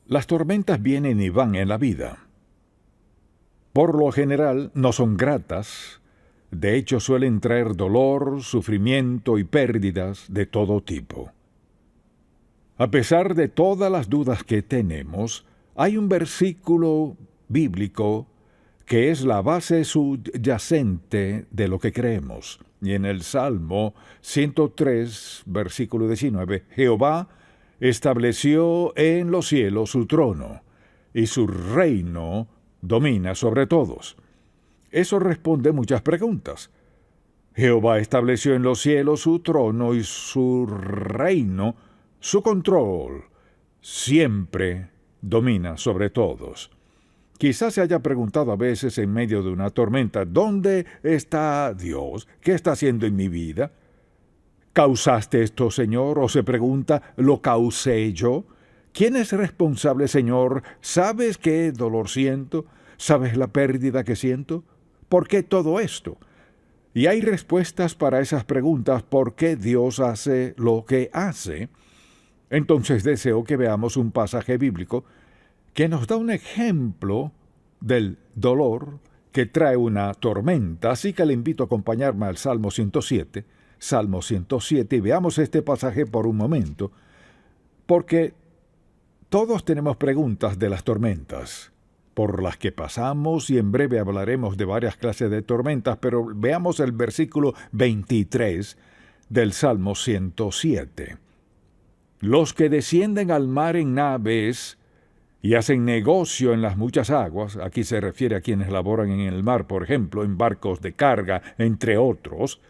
Las tormentas vienen y van en la vida. Por lo general no son gratas, de hecho suelen traer dolor, sufrimiento y pérdidas de todo tipo. A pesar de todas las dudas que tenemos, hay un versículo bíblico que es la base subyacente de lo que creemos. Y en el Salmo 103, versículo 19, Jehová estableció en los cielos su trono, y su reino domina sobre todos. Eso responde muchas preguntas. Jehová estableció en los cielos su trono y su reino, su control, siempre domina sobre todos. Quizás se haya preguntado a veces en medio de una tormenta, ¿dónde está Dios? ¿Qué está haciendo en mi vida? ¿Causaste esto, Señor? O se pregunta, ¿lo causé yo? ¿Quién es responsable, Señor? ¿Sabes qué dolor siento? ¿Sabes la pérdida que siento? ¿Por qué todo esto? Y hay respuestas para esas preguntas, ¿por qué Dios hace lo que hace? Entonces deseo que veamos un pasaje bíblico que nos da un ejemplo del dolor que trae una tormenta. Así que le invito a acompañarme al Salmo 107, y veamos este pasaje por un momento, porque todos tenemos preguntas de las tormentas por las que pasamos, y en breve hablaremos de varias clases de tormentas, pero veamos el versículo 23 del Salmo 107. Los que descienden al mar en naves y hacen negocio en las muchas aguas, aquí se refiere a quienes laboran en el mar, por ejemplo, en barcos de carga, entre otros,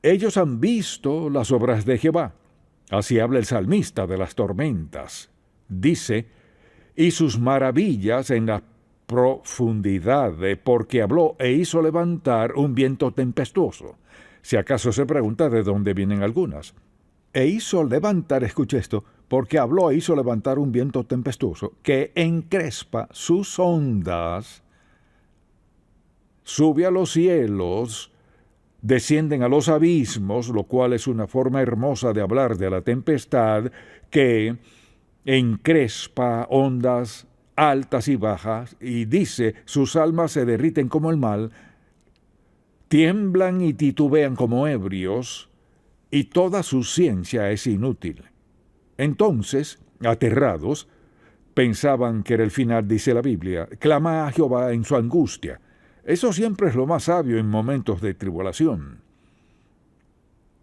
ellos han visto las obras de Jehová. Así habla el salmista de las tormentas. Dice, y sus maravillas en la profundidad, porque habló e hizo levantar un viento tempestuoso. Si acaso se pregunta de dónde vienen algunas. E hizo levantar, escuche esto, porque habló e hizo levantar un viento tempestuoso que encrespa sus ondas, sube a los cielos, descienden a los abismos, lo cual es una forma hermosa de hablar de la tempestad que encrespa ondas altas y bajas, y dice, sus almas se derriten como el mal, tiemblan y titubean como ebrios, y toda su ciencia es inútil. Entonces, aterrados, pensaban que era el final, dice la Biblia, clama a Jehová en su angustia. Eso siempre es lo más sabio en momentos de tribulación.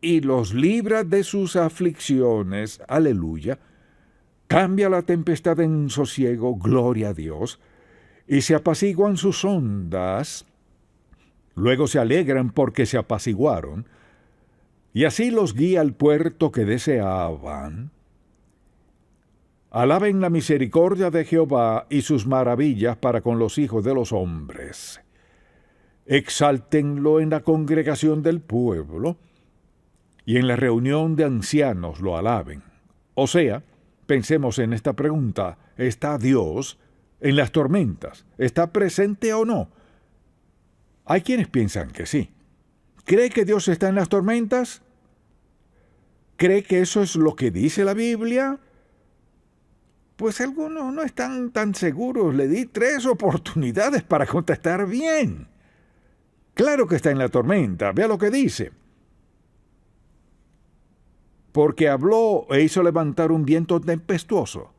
Y los libra de sus aflicciones, aleluya, cambia la tempestad en sosiego, gloria a Dios, y se apaciguan sus ondas, luego se alegran porque se apaciguaron, y así los guía al puerto que deseaban. Alaben la misericordia de Jehová y sus maravillas para con los hijos de los hombres. Exáltenlo en la congregación del pueblo, y en la reunión de ancianos lo alaben. O sea, pensemos en esta pregunta, ¿está Dios en las tormentas? ¿Está presente o no? Hay quienes piensan que sí. ¿Cree que Dios está en las tormentas? ¿Cree que eso es lo que dice la Biblia? Pues algunos no están tan seguros. Le di 3 oportunidades para contestar bien. Claro que está en la tormenta. Vea lo que dice. Porque habló e hizo levantar un viento tempestuoso.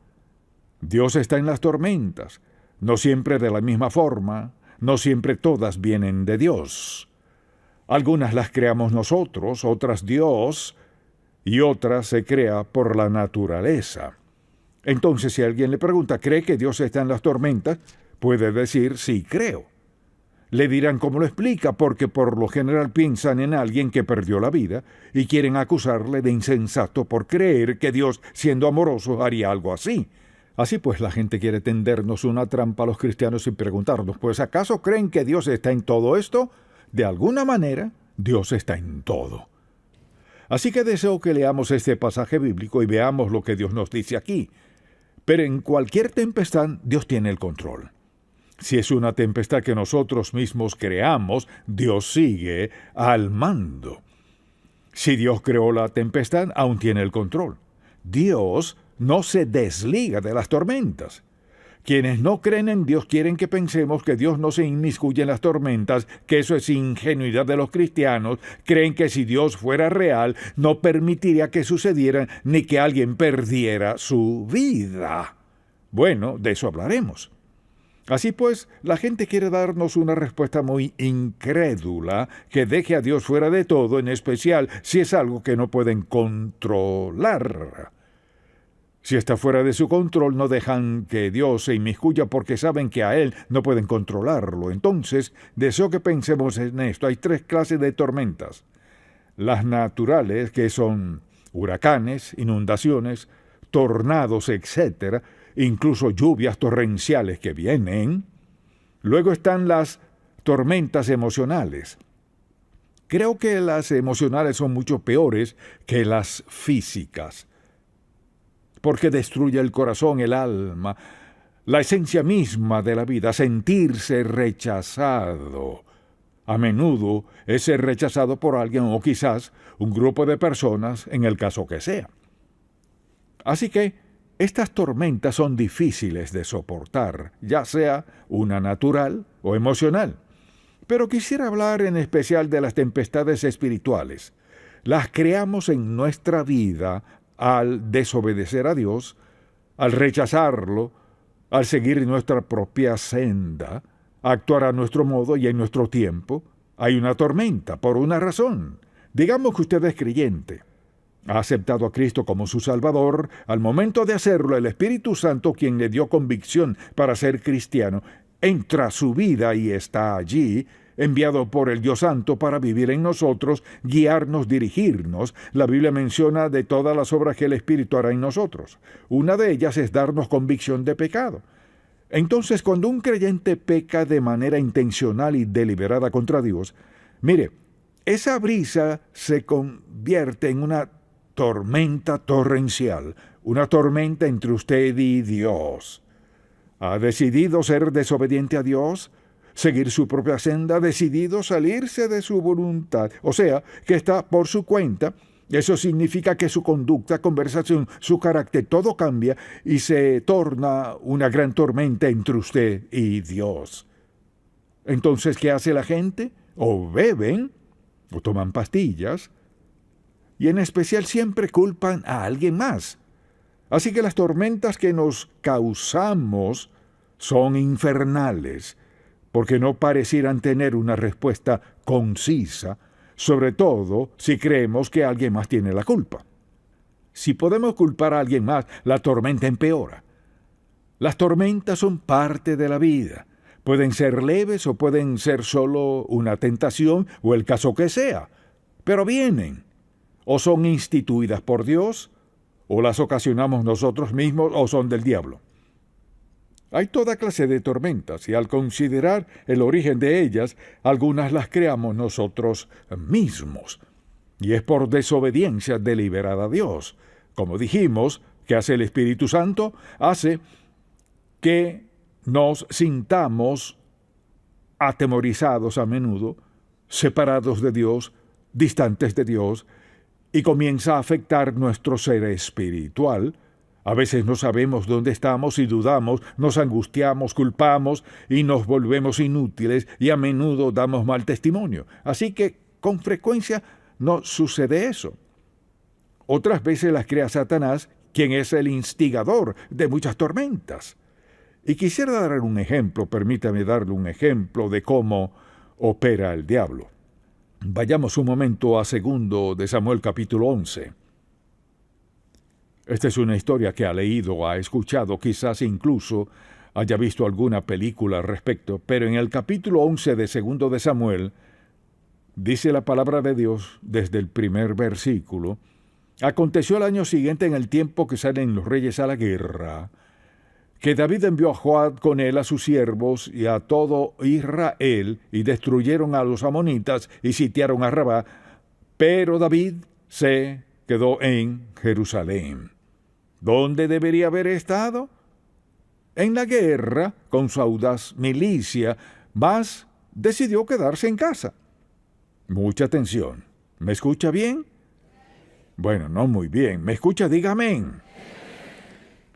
Dios está en las tormentas. No siempre de la misma forma. No siempre todas vienen de Dios. Algunas las creamos nosotros, otras Dios, y otras se crea por la naturaleza. Entonces, si alguien le pregunta, ¿cree que Dios está en las tormentas?, puede decir, sí, creo. Le dirán cómo lo explica, porque por lo general piensan en alguien que perdió la vida y quieren acusarle de insensato por creer que Dios, siendo amoroso, haría algo así. Así pues, la gente quiere tendernos una trampa a los cristianos y preguntarnos, pues, ¿acaso creen que Dios está en todo esto? De alguna manera, Dios está en todo. Así que deseo que leamos este pasaje bíblico y veamos lo que Dios nos dice aquí. Pero en cualquier tempestad, Dios tiene el control. Si es una tempestad que nosotros mismos creamos, Dios sigue al mando. Si Dios creó la tempestad, aún tiene el control. Dios no se desliga de las tormentas. Quienes no creen en Dios quieren que pensemos que Dios no se inmiscuye en las tormentas, que eso es ingenuidad de los cristianos. Creen que si Dios fuera real, no permitiría que sucedieran ni que alguien perdiera su vida. Bueno, de eso hablaremos. Así pues, la gente quiere darnos una respuesta muy incrédula que deje a Dios fuera de todo, en especial si es algo que no pueden controlar. Si está fuera de su control, no dejan que Dios se inmiscuya porque saben que a Él no pueden controlarlo. Entonces, deseo que pensemos en esto. Hay 3 clases de tormentas. Las naturales, que son huracanes, inundaciones, tornados, etc., incluso lluvias torrenciales que vienen. Luego están las tormentas emocionales. Creo que las emocionales son mucho peores que las físicas, porque destruye el corazón, el alma, la esencia misma de la vida, sentirse rechazado. A menudo es ser rechazado por alguien o quizás un grupo de personas, en el caso que sea. Así que estas tormentas son difíciles de soportar, ya sea una natural o emocional. Pero quisiera hablar en especial de las tempestades espirituales. Las creamos en nuestra vida al desobedecer a Dios, al rechazarlo, al seguir nuestra propia senda, actuar a nuestro modo y en nuestro tiempo. Hay una tormenta por una razón. Digamos que usted es creyente. Ha aceptado a Cristo como su Salvador. Al momento de hacerlo, el Espíritu Santo, quien le dio convicción para ser cristiano, entra a su vida y está allí, enviado por el Dios Santo para vivir en nosotros, guiarnos, dirigirnos. La Biblia menciona de todas las obras que el Espíritu hará en nosotros. Una de ellas es darnos convicción de pecado. Entonces, cuando un creyente peca de manera intencional y deliberada contra Dios, mire, esa brisa se convierte en una tormenta torrencial, una tormenta entre usted y Dios. ¿Ha decidido ser desobediente a Dios? ¿Seguir su propia senda? ¿Ha decidido salirse de su voluntad? O sea, que está por su cuenta. Eso significa que su conducta, conversación, su carácter, todo cambia y se torna una gran tormenta entre usted y Dios. Entonces, ¿qué hace la gente? O beben, o toman pastillas, y en especial siempre culpan a alguien más. Así que las tormentas que nos causamos son infernales, porque no parecieran tener una respuesta concisa, sobre todo si creemos que alguien más tiene la culpa. Si podemos culpar a alguien más, la tormenta empeora. Las tormentas son parte de la vida. Pueden ser leves o pueden ser solo una tentación o el caso que sea, pero vienen. O son instituidas por Dios, o las ocasionamos nosotros mismos, o son del diablo. Hay toda clase de tormentas, y al considerar el origen de ellas, algunas las creamos nosotros mismos. Y es por desobediencia deliberada a Dios. Como dijimos, ¿qué hace el Espíritu Santo? Hace que nos sintamos atemorizados a menudo, separados de Dios, distantes de Dios, y comienza a afectar nuestro ser espiritual. A veces no sabemos dónde estamos y dudamos, nos angustiamos, culpamos y nos volvemos inútiles y a menudo damos mal testimonio. Así que con frecuencia no sucede eso. Otras veces las crea Satanás, quien es el instigador de muchas tormentas. Y quisiera dar un ejemplo, permítame darle un ejemplo de cómo opera el diablo. Vayamos un momento a 2 de Samuel capítulo 11. Esta es una historia que ha leído, ha escuchado, quizás incluso haya visto alguna película al respecto, pero en el capítulo 11 de 2 de Samuel, dice la palabra de Dios desde el primer versículo: aconteció el año siguiente, en el tiempo que salen los reyes a la guerra, que David envió a Joab con él a sus siervos y a todo Israel, y destruyeron a los amonitas y sitiaron a Rabá, pero David se quedó en Jerusalén. ¿Dónde debería haber estado? En la guerra con su audaz milicia, mas decidió quedarse en casa. Mucha atención. ¿Me escucha bien? Bueno, no muy bien. ¿Me escucha? Diga amén.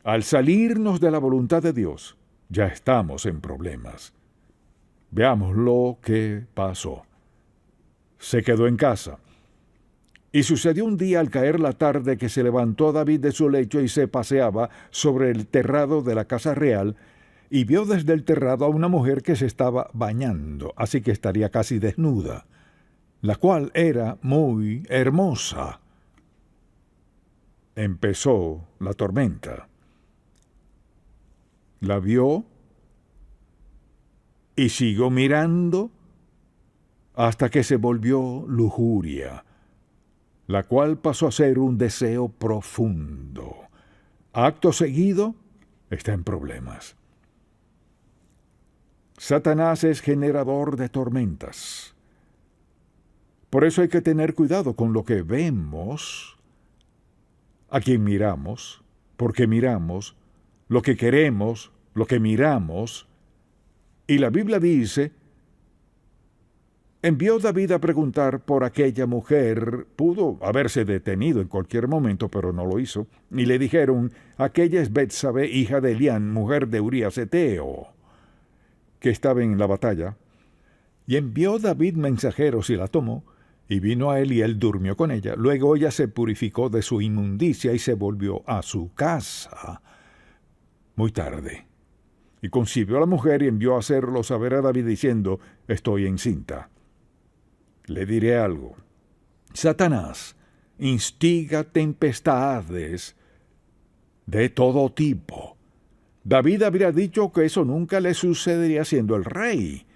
Al salirnos de la voluntad de Dios, ya estamos en problemas. Veamos lo que pasó. Se quedó en casa. Y sucedió un día al caer la tarde que se levantó David de su lecho y se paseaba sobre el terrado de la casa real, y vio desde el terrado a una mujer que se estaba bañando, así que estaría casi desnuda, la cual era muy hermosa. Empezó la tormenta. La vio y siguió mirando hasta que se volvió lujuria, la cual pasó a ser un deseo profundo. Acto seguido, está en problemas. Satanás es generador de tormentas. Por eso hay que tener cuidado con lo que vemos, a quien miramos, porque miramos, lo que queremos, lo que miramos. Y la Biblia dice, envió David a preguntar por aquella mujer. Pudo haberse detenido en cualquier momento, pero no lo hizo. Y le dijeron, aquella es Betsabé, hija de Elián, mujer de Urías Eteo, que estaba en la batalla. Y envió David mensajeros y la tomó, y vino a él y él durmió con ella. Luego ella se purificó de su inmundicia y se volvió a su casa muy tarde. Y concibió a la mujer y envió a hacerlo saber a David diciendo, estoy encinta. Le diré algo. Satanás instiga tempestades de todo tipo. David habría dicho que eso nunca le sucedería siendo el rey.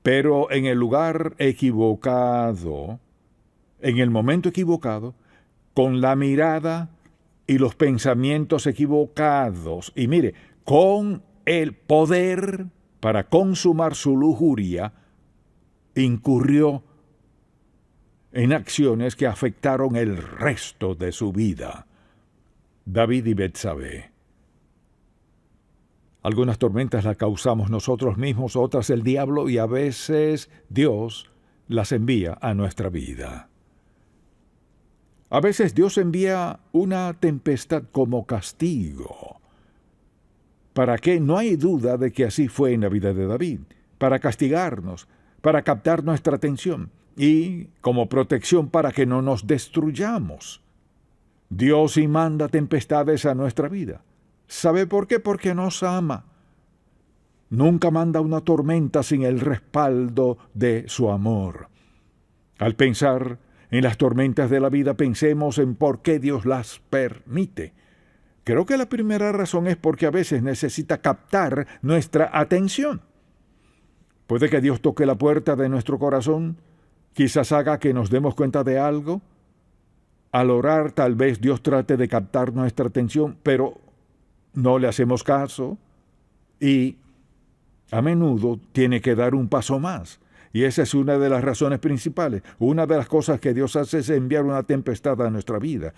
Pero en el lugar equivocado, en el momento equivocado, con la mirada y los pensamientos equivocados, y mire, con el poder para consumar su lujuria, incurrió en acciones que afectaron el resto de su vida. David y Betsabé. Algunas tormentas las causamos nosotros mismos, otras el diablo, y a veces Dios las envía a nuestra vida. A veces Dios envía una tempestad como castigo. ¿Para qué? No hay duda de que así fue en la vida de David. Para castigarnos, para captar nuestra atención y como protección para que no nos destruyamos. Dios sí manda tempestades a nuestra vida. ¿Sabe por qué? Porque nos ama. Nunca manda una tormenta sin el respaldo de su amor. Al pensar en las tormentas de la vida, pensemos en por qué Dios las permite. Creo que la primera razón es porque a veces necesita captar nuestra atención. Puede que Dios toque la puerta de nuestro corazón, quizás haga que nos demos cuenta de algo. Al orar, tal vez Dios trate de captar nuestra atención, pero no le hacemos caso y a menudo tiene que dar un paso más. Y esa es una de las razones principales. Una de las cosas que Dios hace es enviar una tempestad a nuestra vida.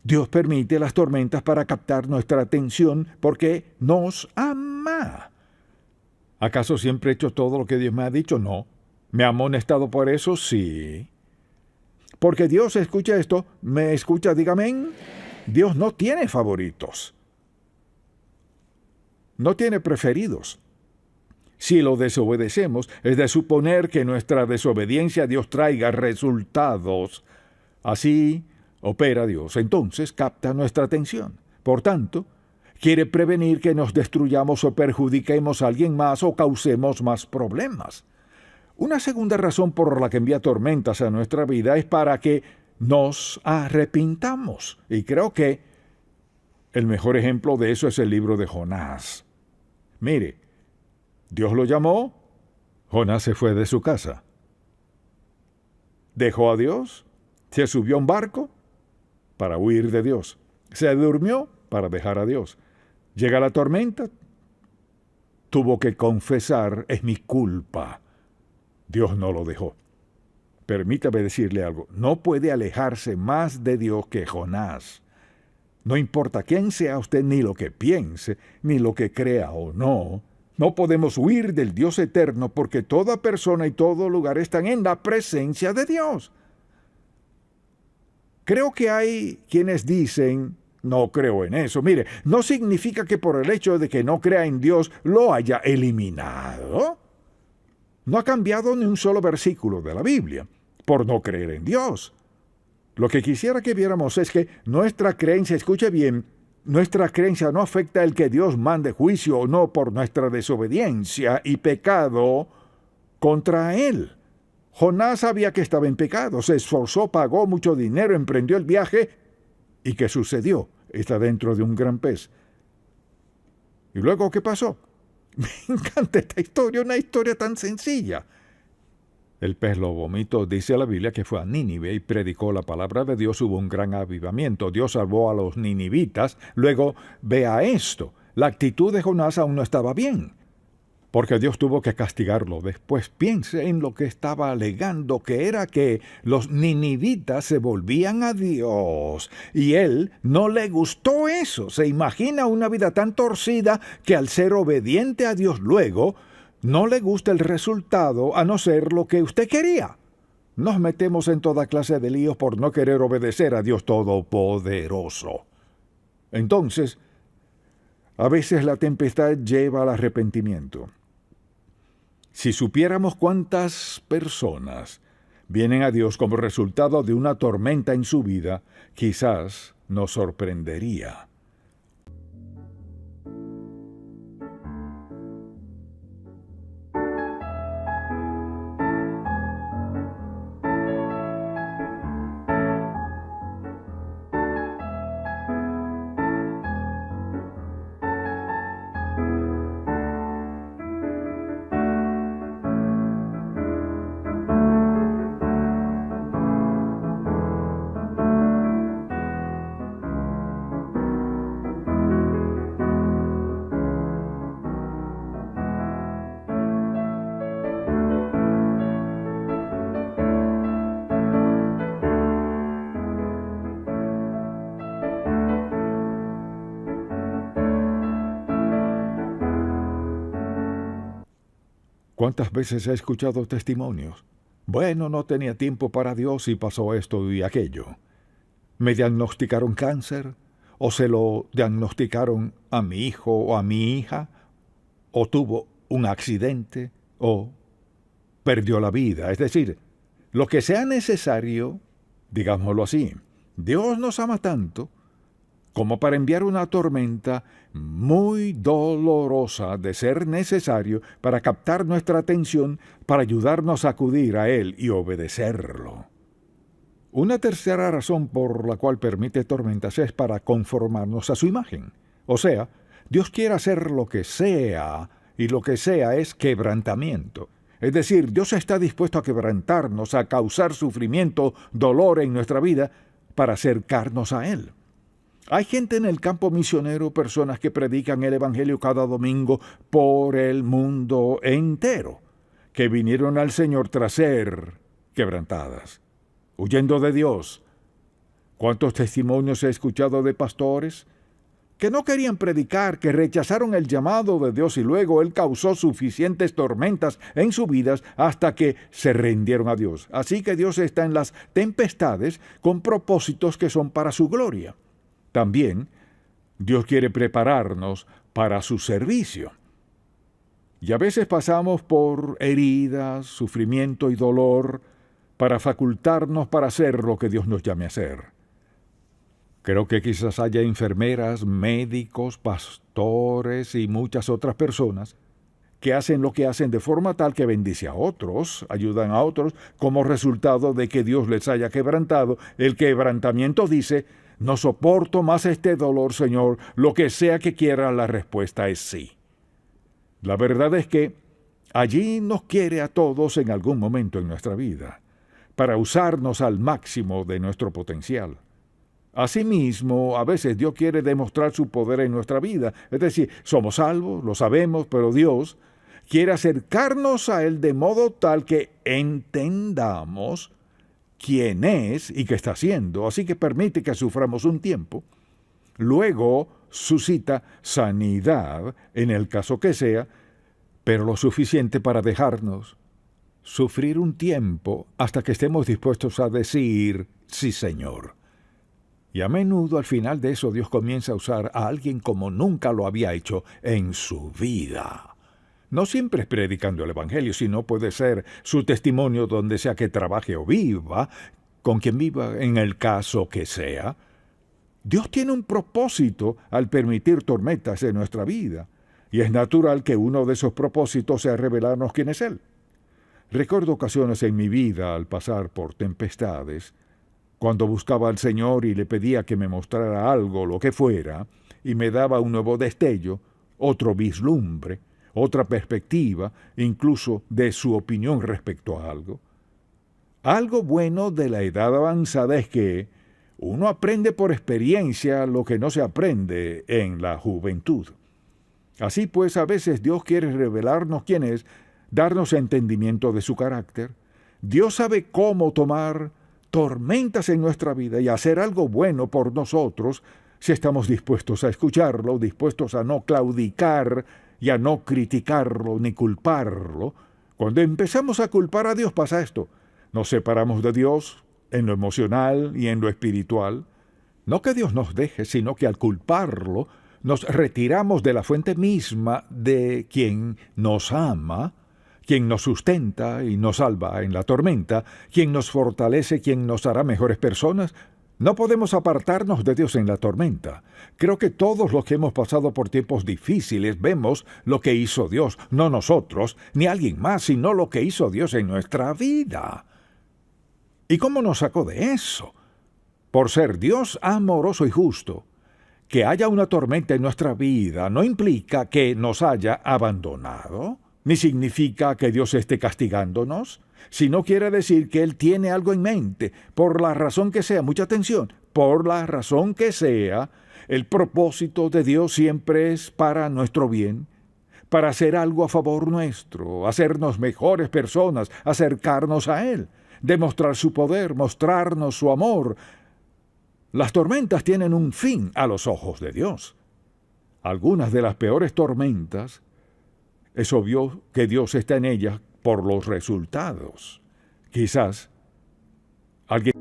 Dios permite las tormentas para captar nuestra atención porque nos ama. ¿Acaso siempre he hecho todo lo que Dios me ha dicho? No. ¿Me ha amonestado por eso? Sí. Porque Dios escucha esto, me escucha, dígame amén. Dios no tiene favoritos. No tiene preferidos. Si lo desobedecemos, es de suponer que nuestra desobediencia a Dios traiga resultados. Así opera Dios. Entonces capta nuestra atención. Por tanto, quiere prevenir que nos destruyamos o perjudiquemos a alguien más o causemos más problemas. Una segunda razón por la que envía tormentas a nuestra vida es para que nos arrepintamos. Y creo que el mejor ejemplo de eso es el libro de Jonás. Mire, Dios lo llamó, Jonás se fue de su casa. Dejó a Dios, se subió a un barco para huir de Dios. Se durmió para dejar a Dios. Llega la tormenta, tuvo que confesar, es mi culpa. Dios no lo dejó. Permítame decirle algo, no puede alejarse más de Dios que Jonás. No importa quién sea usted, ni lo que piense, ni lo que crea o no. No podemos huir del Dios eterno porque toda persona y todo lugar están en la presencia de Dios. Creo que hay quienes dicen No creo en eso. Mire, no significa que por el hecho de que no crea en Dios lo haya eliminado. No ha cambiado ni un solo versículo de la Biblia por no creer en Dios. Lo que quisiera que viéramos es que nuestra creencia, escuche bien, nuestra creencia no afecta el que Dios mande juicio o no por nuestra desobediencia y pecado contra Él. Jonás sabía que estaba en pecado, se esforzó, pagó mucho dinero, emprendió el viaje. ¿Y qué sucedió? Está dentro de un gran pez. ¿Y luego qué pasó? Me encanta esta historia, una historia tan sencilla. El pez lo vomitó. Dice la Biblia que fue a Nínive y predicó la palabra de Dios. Hubo un gran avivamiento. Dios salvó a los ninivitas. Luego, vea esto. La actitud de Jonás aún no estaba bien, porque Dios tuvo que castigarlo después. Piense en lo que estaba alegando, que era que los ninivitas se volvían a Dios, y él no le gustó eso. Se imagina una vida tan torcida que al ser obediente a Dios luego, no le gusta el resultado a no ser lo que usted quería. Nos metemos en toda clase de líos por no querer obedecer a Dios Todopoderoso. Entonces, a veces la tempestad lleva al arrepentimiento. Si supiéramos cuántas personas vienen a Dios como resultado de una tormenta en su vida, quizás nos sorprendería. ¿Cuántas veces he escuchado testimonios? Bueno, no tenía tiempo para Dios y pasó esto y aquello. Me diagnosticaron cáncer, o se lo diagnosticaron a mi hijo o a mi hija, o tuvo un accidente, o perdió la vida. Es decir, lo que sea necesario, digámoslo así. Dios nos ama tanto como para enviar una tormenta muy dolorosa de ser necesario para captar nuestra atención, para ayudarnos a acudir a Él y obedecerlo. Una tercera razón por la cual permite tormentas es para conformarnos a su imagen. O sea, Dios quiere hacer lo que sea, y lo que sea es quebrantamiento. Es decir, Dios está dispuesto a quebrantarnos, a causar sufrimiento, dolor en nuestra vida, para acercarnos a Él. Hay gente en el campo misionero, personas que predican el Evangelio cada domingo por el mundo entero, que vinieron al Señor tras ser quebrantadas, huyendo de Dios. ¿Cuántos testimonios he escuchado de pastores que no querían predicar, que rechazaron el llamado de Dios y luego Él causó suficientes tormentas en sus vidas hasta que se rindieron a Dios? Así que Dios está en las tempestades con propósitos que son para su gloria. También, Dios quiere prepararnos para su servicio. Y a veces pasamos por heridas, sufrimiento y dolor para facultarnos para hacer lo que Dios nos llame a hacer. Creo que quizás haya enfermeras, médicos, pastores y muchas otras personas que hacen lo que hacen de forma tal que bendice a otros, ayudan a otros, como resultado de que Dios les haya quebrantado. El quebrantamiento dice: no soporto más este dolor, Señor, lo que sea que quiera, la respuesta es sí. La verdad es que allí nos quiere a todos en algún momento en nuestra vida, para usarnos al máximo de nuestro potencial. Asimismo, a veces Dios quiere demostrar su poder en nuestra vida, es decir, somos salvos, lo sabemos, pero Dios quiere acercarnos a Él de modo tal que entendamos quién es y qué está haciendo, así que permite que suframos un tiempo. Luego suscita sanidad, en el caso que sea, pero lo suficiente para dejarnos sufrir un tiempo hasta que estemos dispuestos a decir: sí, Señor. Y a menudo al final de eso Dios comienza a usar a alguien como nunca lo había hecho en su vida. No siempre es predicando el Evangelio, sino puede ser su testimonio donde sea que trabaje o viva, con quien viva en el caso que sea. Dios tiene un propósito al permitir tormentas en nuestra vida, y es natural que uno de esos propósitos sea revelarnos quién es Él. Recuerdo ocasiones en mi vida al pasar por tempestades, cuando buscaba al Señor y le pedía que me mostrara algo, lo que fuera, y me daba un nuevo destello, otro vislumbre, otra perspectiva, incluso de su opinión respecto a algo. Algo bueno de la edad avanzada es que uno aprende por experiencia lo que no se aprende en la juventud. Así pues, a veces Dios quiere revelarnos quién es, darnos entendimiento de su carácter. Dios sabe cómo tomar tormentas en nuestra vida y hacer algo bueno por nosotros si estamos dispuestos a escucharlo, dispuestos a no claudicar y a no criticarlo ni culparlo. Cuando empezamos a culpar a Dios pasa esto. Nos separamos de Dios en lo emocional y en lo espiritual. No que Dios nos deje, sino que al culparlo nos retiramos de la fuente misma de quien nos ama, quien nos sustenta y nos salva en la tormenta, quien nos fortalece, quien nos hará mejores personas. No podemos apartarnos de Dios en la tormenta. Creo que todos los que hemos pasado por tiempos difíciles vemos lo que hizo Dios, no nosotros, ni alguien más, sino lo que hizo Dios en nuestra vida. ¿Y cómo nos sacó de eso? Por ser Dios amoroso y justo. Que haya una tormenta en nuestra vida no implica que nos haya abandonado, ni significa que Dios esté castigándonos, sino quiere decir que Él tiene algo en mente, por la razón que sea, mucha atención, por la razón que sea, el propósito de Dios siempre es para nuestro bien, para hacer algo a favor nuestro, hacernos mejores personas, acercarnos a Él, demostrar su poder, mostrarnos su amor. Las tormentas tienen un fin a los ojos de Dios. Algunas de las peores tormentas, es obvio que Dios está en ellas por los resultados. Quizás alguien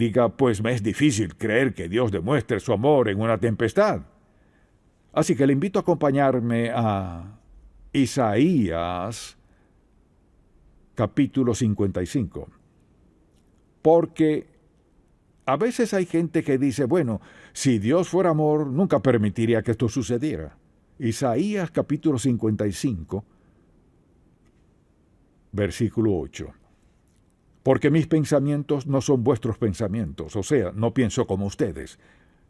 indica, pues me es difícil creer que Dios demuestre su amor en una tempestad. Así que le invito a acompañarme a Isaías capítulo 55. Porque a veces hay gente que dice, bueno, si Dios fuera amor, nunca permitiría que esto sucediera. Isaías capítulo 55, versículo 8. Porque mis pensamientos no son vuestros pensamientos, o sea, no pienso como ustedes,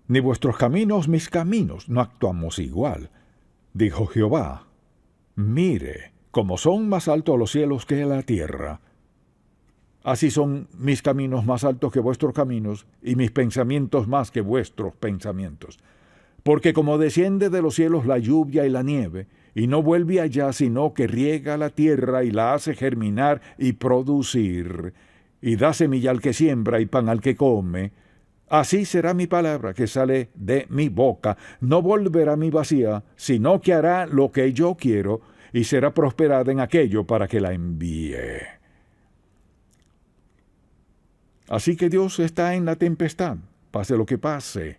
ni vuestros caminos mis caminos, no actuamos igual. Dijo Jehová, mire, como son más altos los cielos que la tierra, así son mis caminos más altos que vuestros caminos, y mis pensamientos más que vuestros pensamientos. Porque como desciende de los cielos la lluvia y la nieve, y no vuelve allá, sino que riega la tierra y la hace germinar y producir, y da semilla al que siembra y pan al que come, así será mi palabra que sale de mi boca. No volverá a mí vacía, sino que hará lo que yo quiero, y será prosperada en aquello para que la envíe. Así que Dios está en la tempestad, pase lo que pase.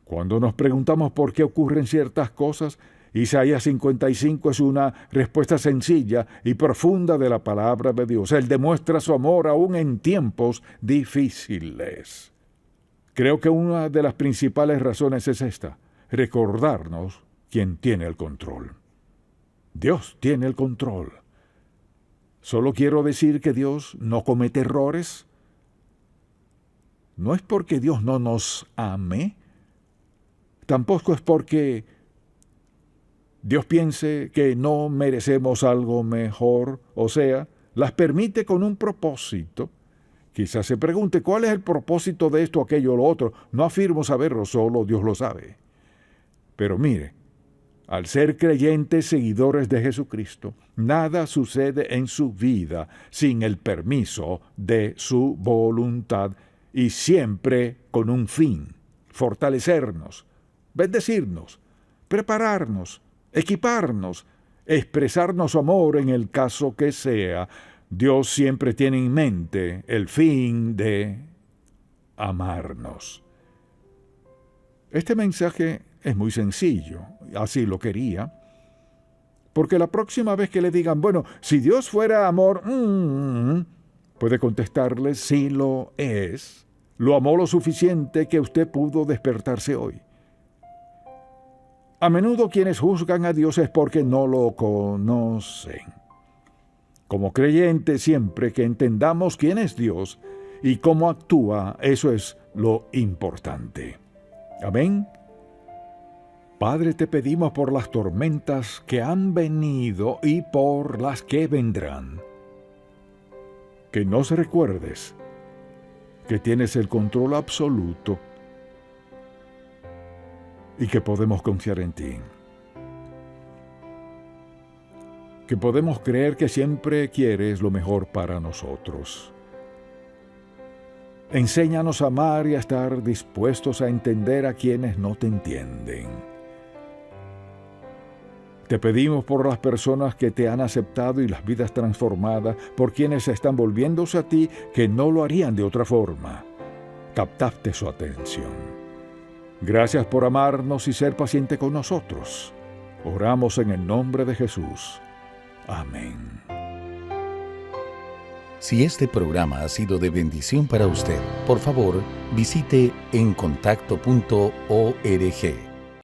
Cuando nos preguntamos por qué ocurren ciertas cosas, Isaías 55 es una respuesta sencilla y profunda de la palabra de Dios. Él demuestra su amor aún en tiempos difíciles. Creo que una de las principales razones es esta. recordarnos quién tiene el control. Dios tiene el control. Solo quiero decir que Dios no comete errores. No es porque Dios no nos ame, tampoco es porque Dios piense que no merecemos algo mejor, o sea, las permite con un propósito. Quizás se pregunte, ¿cuál es el propósito de esto, aquello o lo otro? No afirmo saberlo, solo Dios lo sabe. Pero mire, al ser creyentes seguidores de Jesucristo, nada sucede en su vida sin el permiso de su voluntad y siempre con un fin: fortalecernos, bendecirnos, prepararnos, equiparnos, expresarnos su amor en el caso que sea. Dios siempre tiene en mente el fin de amarnos. Este mensaje es muy sencillo, así lo quería, porque la próxima vez que le digan, bueno, si Dios fuera amor, puede contestarle, sí lo es. Lo amó lo suficiente que usted pudo despertarse hoy. A menudo quienes juzgan a Dios es porque no lo conocen. Como creyentes, siempre que entendamos quién es Dios y cómo actúa, eso es lo importante. Amén. Padre, te pedimos por las tormentas que han venido y por las que vendrán, que nos recuerdes que tienes el control absoluto y que podemos confiar en ti. Que podemos creer que siempre quieres lo mejor para nosotros. Enséñanos a amar y a estar dispuestos a entender a quienes no te entienden. Te pedimos por las personas que te han aceptado y las vidas transformadas, por quienes están volviéndose a ti, que no lo harían de otra forma. Captaste su atención. Gracias por amarnos y ser paciente con nosotros. Oramos en el nombre de Jesús. Amén. Si este programa ha sido de bendición para usted, por favor, visite encontacto.org